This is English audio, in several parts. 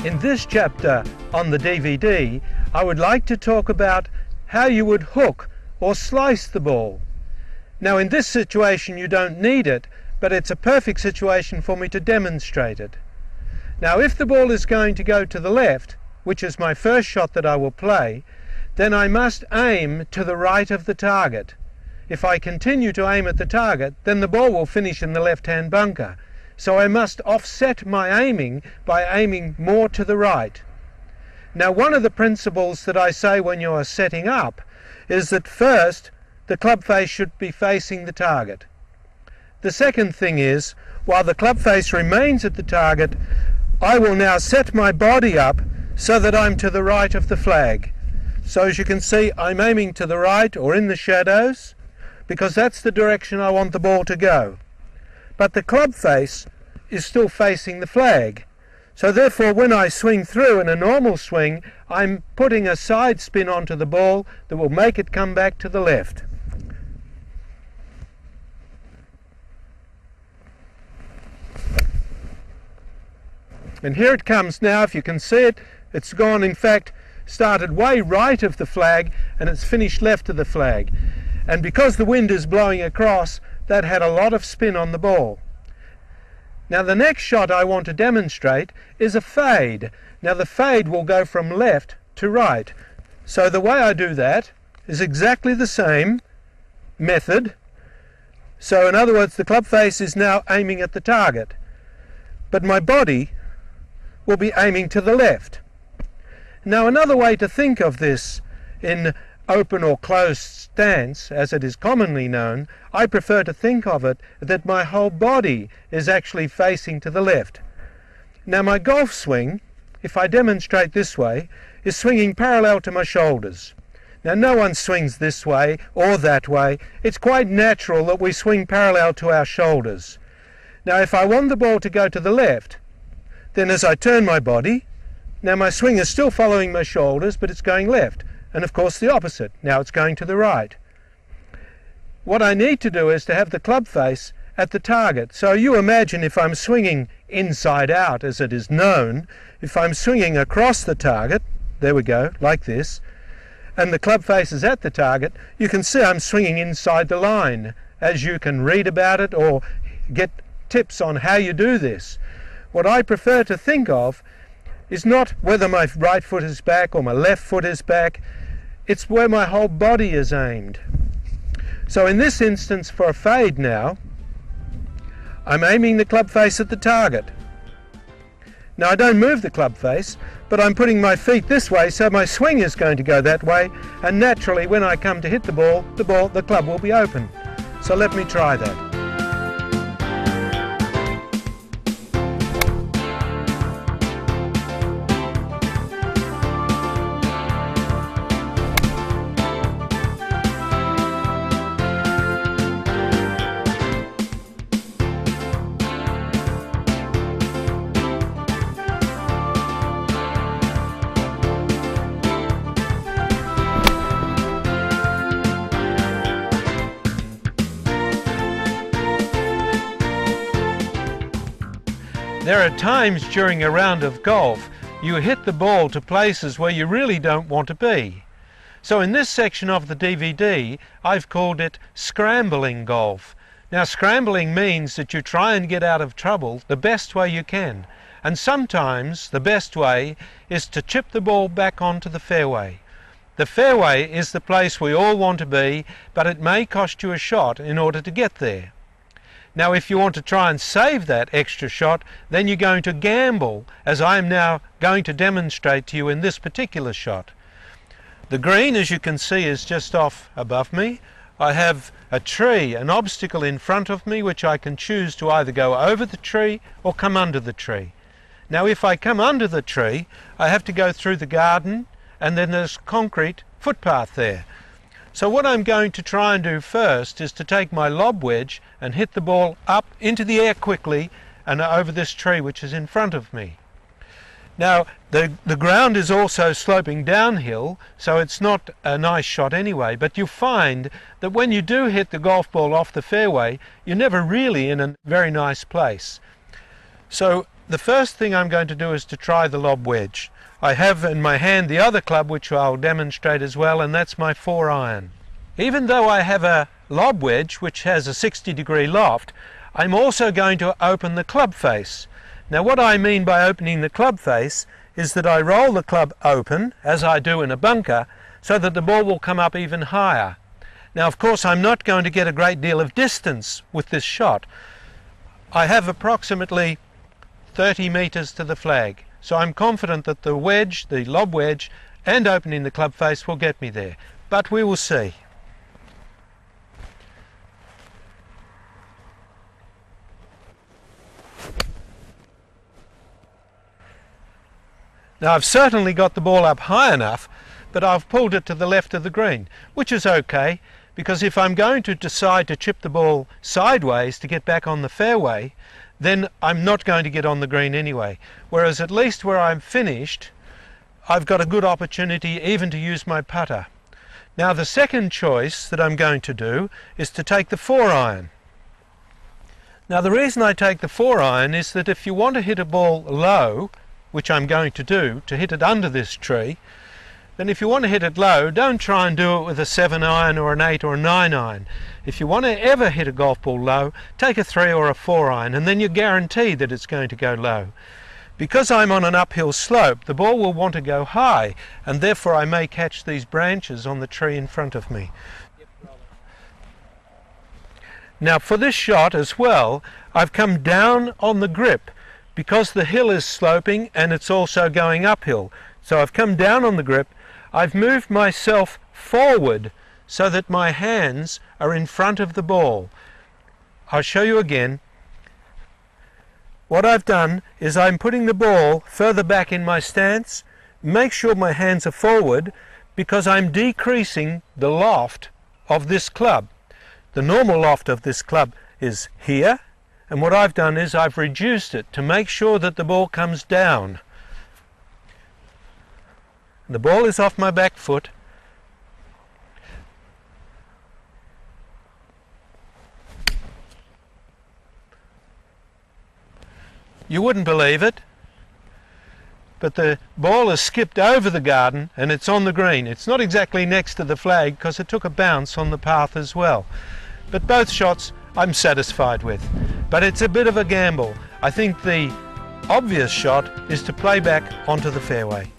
In this chapter on the DVD, I would like to talk about how you would hook or slice the ball. Now in this situation you don't need it, but it's a perfect situation for me to demonstrate it. Now if the ball is going to go to the left, which is my first shot that I will play, then I must aim to the right of the target. If I continue to aim at the target, then the ball will finish in the left-hand bunker. So I must offset my aiming by aiming more to the right. Now one of the principles that I say when you are setting up is that first the club face should be facing the target. The second thing is, while the club face remains at the target, I will now set my body up so that I'm to the right of the flag. So as you can see, I'm aiming to the right or in the shadows because that's the direction I want the ball to go. But the club face is still facing the flag. So therefore when I swing through in a normal swing, I'm putting a side spin onto the ball that will make it come back to the left. And here it comes now. If you can see it, it's gone, in fact, started way right of the flag and it's finished left of the flag. And because the wind is blowing across, that had a lot of spin on the ball. Now the next shot I want to demonstrate is a fade. Now the fade will go from left to right. So the way I do that is exactly the same method. So in other words, the club face is now aiming at the target, but my body will be aiming to the left. Now another way to think of this in open or closed stance, as it is commonly known, I prefer to think of it that my whole body is actually facing to the left. Now my golf swing, if I demonstrate this way, is swinging parallel to my shoulders. Now no one swings this way or that way. It's quite natural that we swing parallel to our shoulders. Now if I want the ball to go to the left, then as I turn my body, now my swing is still following my shoulders, but it's going left. And of course the opposite. Now it's going to the right. What I need to do is to have the club face at the target. So you imagine if I'm swinging inside out, as it is known, if I'm swinging across the target, there we go, like this, and the club face is at the target, you can see I'm swinging inside the line, as you can read about it or get tips on how you do this. What I prefer to think of is not whether my right foot is back or my left foot is back. It's where my whole body is aimed. So in this instance, for a fade now, I'm aiming the club face at the target. Now I don't move the club face, but I'm putting my feet this way, so my swing is going to go that way, and naturally when I come to hit the club will be open. So let me try that. There are times during a round of golf you hit the ball to places where you really don't want to be. So in this section of the DVD I've called it scrambling golf. Now scrambling means that you try and get out of trouble the best way you can, and sometimes the best way is to chip the ball back onto the fairway. The fairway is the place we all want to be, but it may cost you a shot in order to get there. Now if you want to try and save that extra shot, then you're going to gamble, as I'm now going to demonstrate to you in this particular shot. The green, as you can see, is just off above me. I have a tree, an obstacle in front of me, which I can choose to either go over the tree or come under the tree. Now if I come under the tree, I have to go through the garden, and then there's concrete footpath there. So what I'm going to try and do first is to take my lob wedge and hit the ball up into the air quickly and over this tree which is in front of me. Now the ground is also sloping downhill, so it's not a nice shot anyway, but you find that when you do hit the golf ball off the fairway, you're never really in a very nice place. So The first thing I'm going to do is to try the lob wedge. I have in my hand the other club which I'll demonstrate as well, and that's my 4-iron. Even though I have a lob wedge which has a 60-degree loft, I'm also going to open the club face. Now what I mean by opening the club face is that I roll the club open, as I do in a bunker, so that the ball will come up even higher. Now of course I'm not going to get a great deal of distance with this shot. I have approximately 30 meters to the flag, so I'm confident that the wedge, the lob wedge, and opening the club face will get me there. But we will see. Now I've certainly got the ball up high enough, but I've pulled it to the left of the green, which is okay, because if I'm going to decide to chip the ball sideways to get back on the fairway, then I'm not going to get on the green anyway. Whereas at least where I'm finished, I've got a good opportunity even to use my putter. Now the second choice that I'm going to do is to take the 4-iron. Now the reason I take the 4-iron is that if you want to hit a ball low, which I'm going to do, to hit it under this tree, then if you want to hit it low, don't try and do it with a 7-iron or an 8 or a 9-iron. If you want to ever hit a golf ball low, take a 3 or a 4-iron, and then you're guaranteed that it's going to go low. Because I'm on an uphill slope, the ball will want to go high, and therefore I may catch these branches on the tree in front of me. Now for this shot as well, I've come down on the grip, because the hill is sloping and it's also going uphill. So I've come down on the grip, I've moved myself forward so that my hands are in front of the ball. I'll show you again. What I've done is I'm putting the ball further back in my stance. Make sure my hands are forward because I'm decreasing the loft of this club. The normal loft of this club is here. And what I've done is I've reduced it to make sure that the ball comes down. The ball is off my back foot. You wouldn't believe it, but the ball has skipped over the garden and it's on the green. It's not exactly next to the flag because it took a bounce on the path as well. But both shots I'm satisfied with. But it's a bit of a gamble. I think the obvious shot is to play back onto the fairway.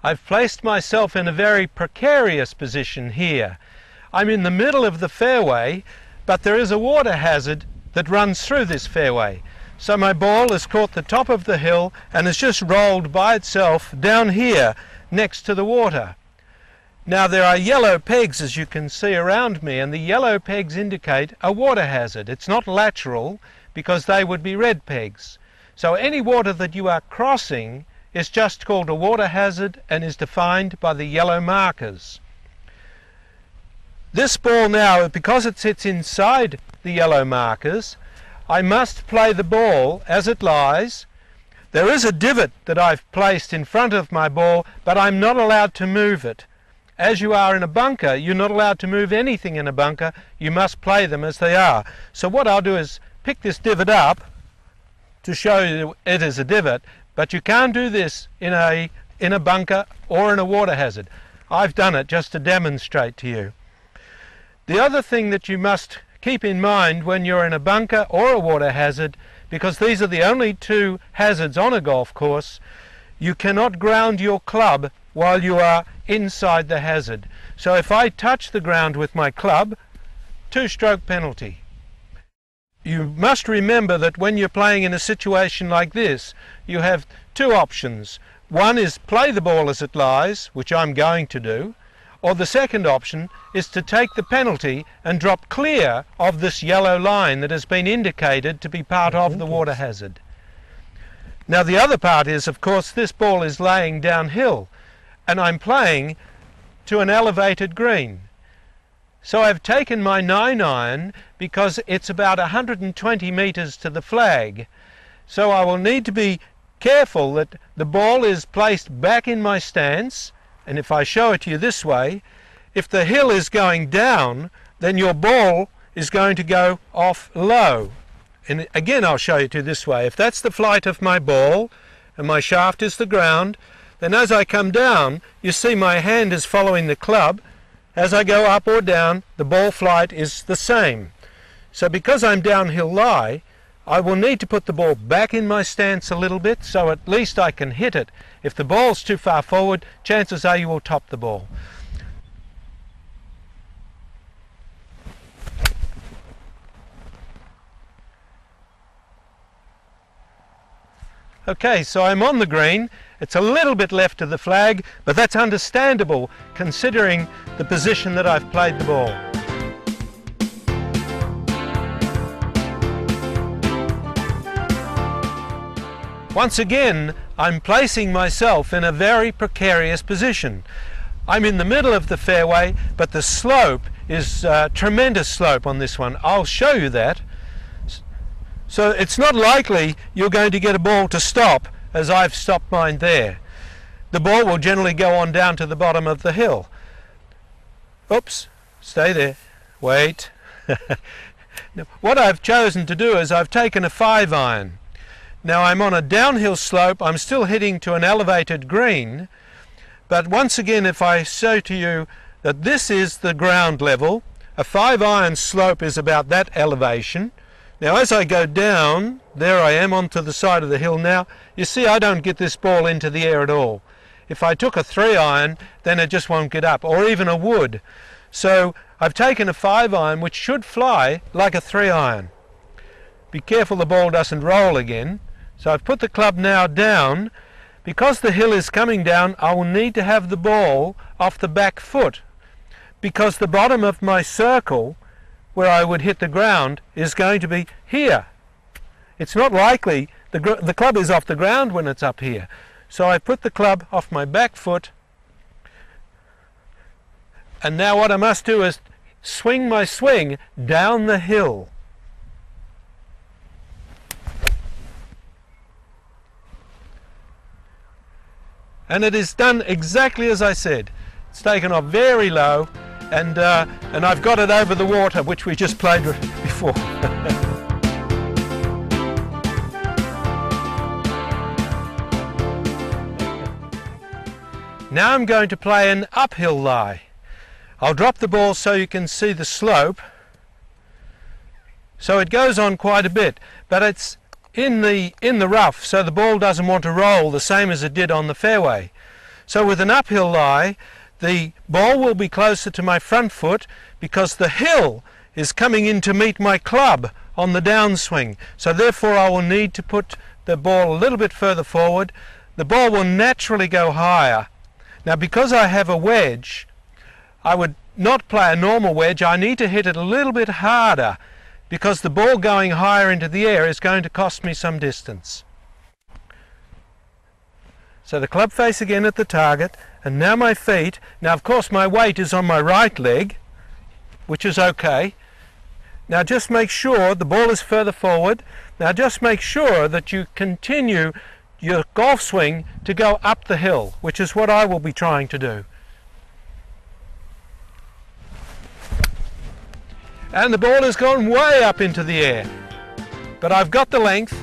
I've placed myself in a very precarious position here. I'm in the middle of the fairway, but there is a water hazard that runs through this fairway. So my ball has caught the top of the hill and has just rolled by itself down here next to the water. Now there are yellow pegs, as you can see around me, and the yellow pegs indicate a water hazard. It's not lateral because they would be red pegs. So any water that you are crossing is just called a water hazard and is defined by the yellow markers. This ball now, because it sits inside the yellow markers, I must play the ball as it lies. There is a divot that I've placed in front of my ball, but I'm not allowed to move it. As you are in a bunker, you're not allowed to move anything in a bunker. You must play them as they are. So what I'll do is pick this divot up to show you it is a divot, but you can't do this in a bunker or in a water hazard. I've done it just to demonstrate to you. The other thing that you must keep in mind when you're in a bunker or a water hazard, because these are the only two hazards on a golf course, you cannot ground your club while you are inside the hazard. So if I touch the ground with my club, 2-stroke penalty. You must remember that when you're playing in a situation like this, you have two options. One is play the ball as it lies, which I'm going to do, or the second option is to take the penalty and drop clear of this yellow line that has been indicated to be part of the water hazard. Now the other part is, of course, this ball is laying downhill and I'm playing to an elevated green. So I've taken my 9-iron because it's about 120 metres to the flag. So I will need to be careful that the ball is placed back in my stance, and if I show it to you this way, if the hill is going down, then your ball is going to go off low. And again I'll show you to this way. If that's the flight of my ball and my shaft is the ground, then as I come down, you see my hand is following the club. As I go up or down, the ball flight is the same. So because I'm downhill lie, I will need to put the ball back in my stance a little bit, so at least I can hit it. If the ball's too far forward, chances are you will top the ball. Okay, so I'm on the green. It's a little bit left of the flag, but that's understandable considering the position that I've played the ball. Once again, I'm placing myself in a very precarious position. I'm in the middle of the fairway, but the slope is tremendous slope on this one. I'll show you that. So it's not likely you're going to get a ball to stop as I've stopped mine there. The ball will generally go on down to the bottom of the hill. Oops, stay there, wait. Now, what I've chosen to do is I've taken a 5-iron. Now I'm on a downhill slope, I'm still hitting to an elevated green, but once again if I show to you that this is the ground level, a 5-iron slope is about that elevation. Now as I go down, there I am onto the side of the hill now, you see I don't get this ball into the air at all. If I took a 3-iron, then it just won't get up, or even a wood. So I've taken a 5-iron which should fly like a 3-iron. Be careful the ball doesn't roll again. So I've put the club now down. Because the hill is coming down, I will need to have the ball off the back foot, because the bottom of my circle where I would hit the ground is going to be here. It's not likely the club is off the ground when it's up here. So I put the club off my back foot, and now what I must do is swing my swing down the hill. And it is done exactly as I said. It's taken off very low, and I've got it over the water, which we just played before. Now I'm going to play an uphill lie. I'll drop the ball so you can see the slope. So it goes on quite a bit, but it's in the rough, so the ball doesn't want to roll the same as it did on the fairway. So with an uphill lie, the ball will be closer to my front foot because the hill is coming in to meet my club on the downswing. So therefore I will need to put the ball a little bit further forward. The ball will naturally go higher. Now because I have a wedge, I would not play a normal wedge. I need to hit it a little bit harder, because the ball going higher into the air is going to cost me some distance. So the club face again at the target, and now my feet. Now of course my weight is on my right leg, which is okay. Now just make sure the ball is further forward. Now just make sure that you continue your golf swing to go up the hill, which is what I will be trying to do. And the ball has gone way up into the air. But I've got the length,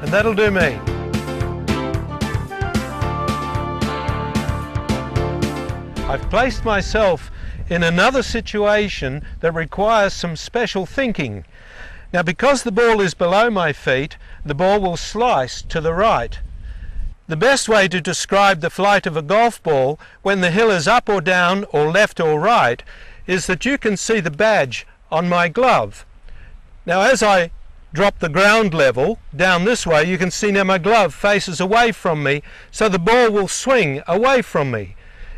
and that'll do me. I've placed myself in another situation that requires some special thinking. Now because the ball is below my feet, the ball will slice to the right. The best way to describe the flight of a golf ball when the hill is up or down or left or right is that you can see the badge on my glove. Now as I drop the ground level down this way, you can see now my glove faces away from me, so the ball will swing away from me.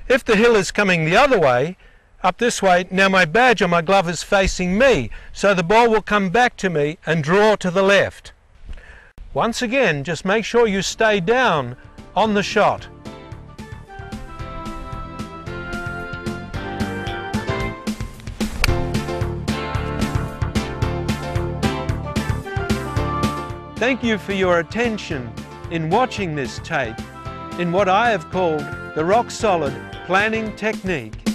If the hill is coming the other way, up this way, now my badge on my glove is facing me, so the ball will come back to me and draw to the left. Once again, just make sure you stay down on the shot. Thank you for your attention in watching this tape in what I have called the rock-solid planning technique.